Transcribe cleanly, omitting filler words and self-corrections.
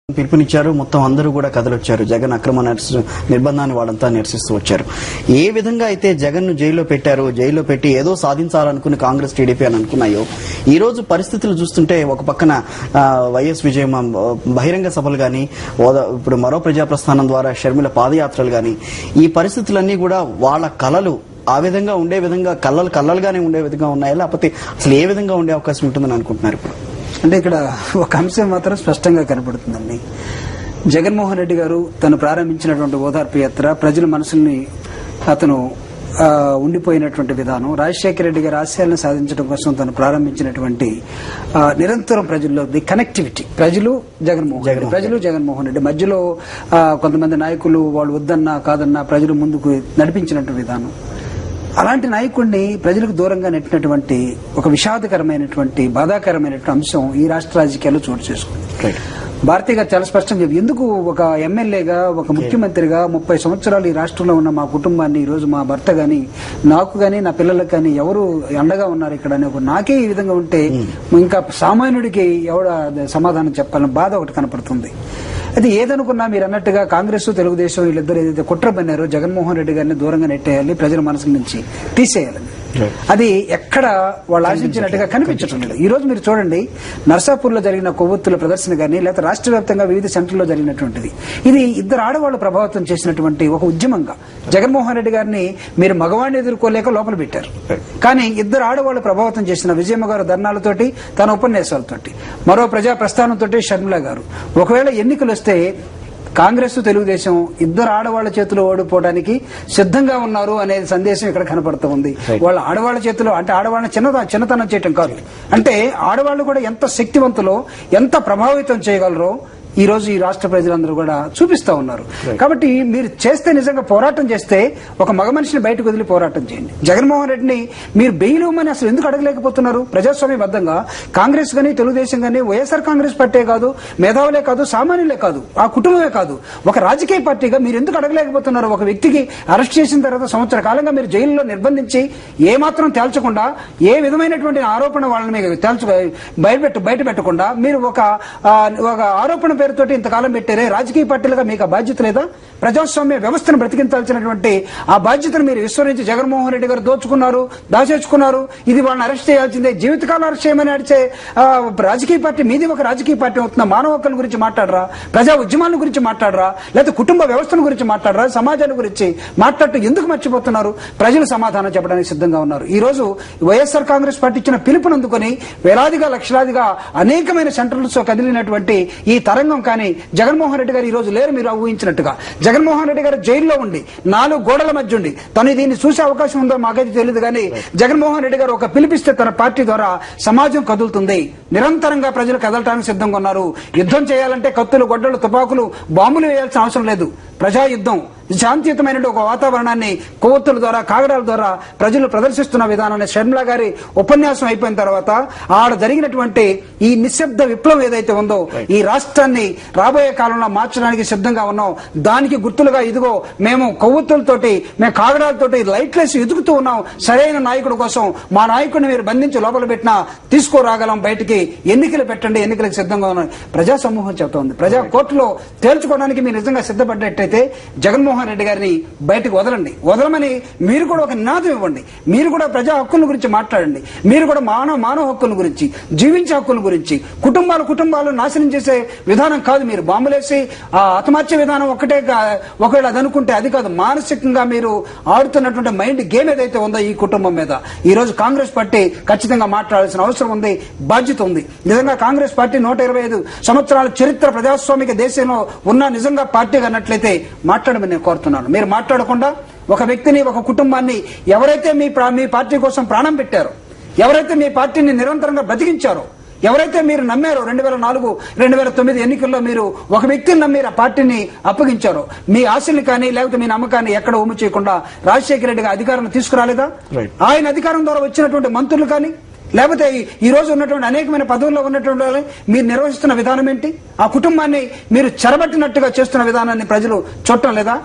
పిలుపునిచ్చారు. మొత్తం అందరూ కూడా కదలొచ్చారు. జగన్ అక్రమ నిర్బంధాన్ని వాళ్ళంతా నిరసిస్తూ వచ్చారు. ఏ విధంగా అయితే జగన్ ను జైల్లో పెట్టారు, జైల్లో పెట్టి ఏదో సాధించాలనుకుని కాంగ్రెస్ టీడీపీ అని అనుకున్నాయో, ఈ రోజు పరిస్థితులు చూస్తుంటే ఒక పక్కన వైఎస్ విజయ బహిరంగ సభలు గాని, ఇప్పుడు మరో ప్రజాప్రస్థానం ద్వారా షర్మిల పాదయాత్రలు గాని, ఈ పరిస్థితులన్నీ కూడా వాళ్ళ కలలు ఆ విధంగా ఉండే విధంగా కళ్ళలుగానే ఉండే విధంగా ఉన్నాయా, లేకపోతే అసలు ఏ విధంగా ఉండే అవకాశం ఉంటుందని అనుకుంటున్నారు? ఇప్పుడు అంటే ఇక్కడ ఒక అంశం మాత్రం స్పష్టంగా కనపడుతుందండి. జగన్మోహన్ రెడ్డి గారు తను ప్రారంభించినటువంటి ఓదార్పు యాత్ర, ప్రజల మనసుల్ని అతను ఉండిపోయినటువంటి విధానం, రాజశేఖర రెడ్డి గారి ఆశయాలను సాధించడం కోసం తను ప్రారంభించినటువంటి నిరంతరం ప్రజల్లో ది కనెక్టివిటీ, ప్రజలు జగన్మోహన్ రెడ్డి మధ్యలో కొంతమంది నాయకులు వాళ్ళు వద్దన్నా కాదన్నా ప్రజలు ముందుకు నడిపించినటువంటి విధానం, అలాంటి నాయకుడిని ప్రజలకు దూరంగా నెట్టినటువంటి ఒక విషాదకరమైనటువంటి బాధాకరమైనటువంటి అంశం ఈ రాష్ట్ర రాజకీయాల్లో చోటు చేసుకుంది. భారతీ గారు చాలా స్పష్టంగా చెప్పి, ఎందుకు ఒక ఎమ్మెల్యేగా, ఒక ముఖ్యమంత్రిగా 30 సంవత్సరాలు ఈ రాష్ట్రంలో ఉన్న మా కుటుంబాన్ని, ఈ రోజు మా భర్త గాని, నాకు గాని, నా పిల్లలకు గాని ఎవరు అండగా ఉన్నారు ఇక్కడ అని నాకే ఈ విధంగా ఉంటే ఇంకా సామాన్యుడికి ఎవడ సమాధానం చెప్పాలని బాధ ఒకటి కనపడుతుంది. అది ఏదనుకున్నా మీరు అన్నట్టుగా కాంగ్రెస్ తెలుగుదేశం వీళ్ళిద్దరు ఏదైతే కుట్ర పన్నారో జగన్మోహన్ రెడ్డి గారిని దూరంగా నెట్టేయాలి, ప్రజల మనసు నుంచి తీసేయాలని, అది ఎక్కడ వాళ్ళు ఆశించినట్టుగా కనిపించడం లేదు. ఈ రోజు మీరు చూడండి, నర్సాపూర్ లో జరిగిన కొవ్వొత్తుల ప్రదర్శన గానీ, లేకపోతే రాష్ట్ర వ్యాప్తంగా వివిధ సెంటర్లో జరిగినటువంటిది, ఇది ఇద్దరు ఆడవాళ్లు ప్రభావితం చేసినటువంటి ఒక ఉద్యమంగా జగన్మోహన్ రెడ్డి గారిని మీరు మగవాడిని ఎదుర్కోలేక లోపల పెట్టారు. కానీ ఇద్దరు ఆడవాళ్లు ప్రభావితం చేసిన విజయమ్మ గారు ధర్నాలతోటి, తన ఉపన్యాసాలతోటి, మరో ప్రజా ప్రస్థానంతో షర్మిల గారు, ఒకవేళ ఎన్నికలు వస్తే కాంగ్రెస్ తెలుగుదేశం ఇద్దరు ఆడవాళ్ల చేతిలో ఓడిపోవడానికి సిద్ధంగా ఉన్నారు అనే సందేశం ఇక్కడ కనపడుతూ ఉంది. వాళ్ళ ఆడవాళ్ల చేతిలో అంటే ఆడవాళ్ళని చిన్నతనం చేయటం కాదు, అంటే ఆడవాళ్లు కూడా ఎంత శక్తివంతులో, ఎంత ప్రభావితం చేయగలరో ఈ రోజు ఈ రాష్ట్ర ప్రజలందరూ కూడా చూపిస్తా ఉన్నారు. కాబట్టి మీరు చేస్తే, నిజంగా పోరాటం చేస్తే ఒక మగ మనిషిని బయటకు వదిలి పోరాటం చేయండి. జగన్మోహన్ రెడ్డిని మీరు బెయిల్ ఇవ్వమని అసలు ఎందుకు అడగలేకపోతున్నారు? ప్రజాస్వామ్యబద్ధంగా కాంగ్రెస్ గానీ, తెలుగుదేశం గానీ, వైఎస్ఆర్ కాంగ్రెస్ పార్టీ కాదు, మేధావులే కాదు, సామాన్యులే కాదు, ఆ కుటుంబమే కాదు, ఒక రాజకీయ పార్టీగా మీరు ఎందుకు అడగలేకపోతున్నారు? ఒక వ్యక్తికి అరెస్ట్ చేసిన తర్వాత సంవత్సర కాలంగా మీరు జైల్లో నిర్బంధించి ఏమాత్రం తేల్చకుండా, ఏ విధమైనటువంటి ఆరోపణ వాళ్ళని బయట పెట్టకుండా మీరు ఒక ఆరోపణ పేరుతోటి ఇంతకాలం పెట్టారే, రాజకీయ పార్టీలుగా మీకు ఆ బాధ్యత లేదా? ప్రజాస్వామ్య వ్యవస్థను బ్రతికించాల్సినటువంటి ఆ బాధ్యతను మీరు విస్మరించి జగన్మోహన్ రెడ్డి గారు దోచుకున్నారు, దాచేసుకున్నారు. ఇది వాళ్ళని అరెస్ట్ చేయాల్సిందే, జీవితకాలం అరెస్ట్ చేయమని అడిచే రాజకీయ పార్టీ మీది ఒక రాజకీయ పార్టీ అవుతున్న మానవ హక్కుల గురించి మాట్లాడరా, ప్రజా ఉద్యమాల గురించి మాట్లాడరా, లేకపోతే కుటుంబ వ్యవస్థల గురించి మాట్లాడరా, సమాజాల గురించి మాట్లాడుతూ ఎందుకు మర్చిపోతున్నారు? ప్రజలు సమాధానం చెప్పడానికి సిద్ధంగా ఉన్నారు. ఈ రోజు వైఎస్ఆర్ కాంగ్రెస్ పార్టీ ఇచ్చిన పిలుపునందుకొని వేలాదిగా లక్షలాదిగా అనేకమైన సెంటర్లతో కదిలినటువంటి ఈ తరంగం కానీ జగన్మోహన్ రెడ్డి గారు ఈ రోజు లేరు. మీరు ఊహించినట్టుగా జగన్మోహన్ రెడ్డి గారు జైల్లో ఉండి 4 గోడల మధ్య ఉండి తను దీన్ని చూసే అవకాశం ఉందో మాకైతే తెలియదు. కానీ జగన్మోహన్ రెడ్డి గారు ఒక పిలిపిస్తే తన పార్టీ ద్వారా సమాజం కదులుతుంది. నిరంతరంగా ప్రజలు కదలటానికి సిద్ధంగా ఉన్నారు. యుద్ధం చేయాలంటే కత్తులు, గొడ్డలు, తుపాకులు, బాంబులు వేయాల్సిన అవసరం లేదు. ప్రజా యుద్ధం, శాంతియుతమైన ఒక వాతావరణాన్ని కొవ్వొత్తుల ద్వారా, కాగడాల ద్వారా ప్రజలు ప్రదర్శిస్తున్న విధానాన్ని షర్మిల గారి ఉపన్యాసం అయిపోయిన తర్వాత ఆడ జరిగినటువంటి ఈ నిశ్శబ్ద విప్లవం ఏదైతే ఉందో, ఈ రాష్ట్రాన్ని రాబోయే కాలంలో మార్చడానికి సిద్ధంగా ఉన్నాం. దానికి గుర్తులుగా ఇదిగో మేము కొవ్వొత్తులతోటి, మేము కాగడాలతోటి లైట్లేసి ఎదుగుతూ ఉన్నాం. సరైన నాయకుడి కోసం మా నాయకుడిని మీరు బంధించి లోపల పెట్టినా తీసుకురాగలం బయటికి, ఎన్నికలు పెట్టండి, ఎన్నికలకు సిద్ధంగా ఉన్నాం. ప్రజా సమూహం చెబుతోంది. ప్రజా కోర్టులో తేల్చుకోవడానికి మీరు నిజంగా సిద్ధపడ్డట్టయితే జగన్మోహన్ రెడ్డి గారిని బయటకు వదలమని మీరు కూడా ఒక నినాదం ఇవ్వండి. మీరు కూడా ప్రజా హక్కుల గురించి మాట్లాడండి. మీరు కూడా మానవ హక్కుల గురించి, జీవించే హక్కుల గురించి, కుటుంబాలు నాశనం చేసే విధానం కాదు. మీరు బాంబులేసి హతమార్చే విధానం ఒకటే, ఒకవేళ అది అనుకుంటే అది కాదు. మానసికంగా మీరు ఆడుతున్నటువంటి మైండ్ గేమ్ ఏదైతే ఉందో ఈ కుటుంబం మీద ఈ రోజు కాంగ్రెస్ పార్టీ ఖచ్చితంగా మాట్లాడాల్సిన అవసరం ఉంది, బాధ్యత ఉంది. నిజంగా కాంగ్రెస్ పార్టీ 125 సంవత్సరాల చరిత్ర ప్రజాస్వామిక దేశంలో ఉన్న నిజంగా పార్టీగా అన్నట్లయితే మాట్లాడమని నేను కోరుతున్నాను. మీరు మాట్లాడకుండా ఒక వ్యక్తిని, ఒక కుటుంబాన్ని, ఎవరైతే మీ పార్టీ కోసం ప్రాణం పెట్టారో, ఎవరైతే మీ పార్టీని నిరంతరంగా బ్రతికించారో, ఎవరైతే మీరు నమ్మారో, 2004, 2009 ఎన్నికల్లో మీరు ఒక వ్యక్తిని నమ్మి ఆ పార్టీని అప్పగించారో, మీ ఆశల్ని కానీ లేకపోతే మీ నమ్మకాన్ని ఎక్కడ ఉమ్ము చేయకుండా రాజశేఖర రెడ్డి గారి అధికారం తీసుకురాలేదా? ఆయన అధికారం ద్వారా వచ్చినటువంటి మంత్రులు కానీ, లేకపోతే ఈ రోజు ఉన్నటువంటి అనేకమైన పదవుల్లో ఉన్నటువంటి మీరు నిర్వహిస్తున్న విధానం ఏంటి? ఆ కుటుంబాన్ని మీరు చెరబట్టినట్టుగా చేస్తున్న విధానాన్ని ప్రజలు చూడటం లేదా?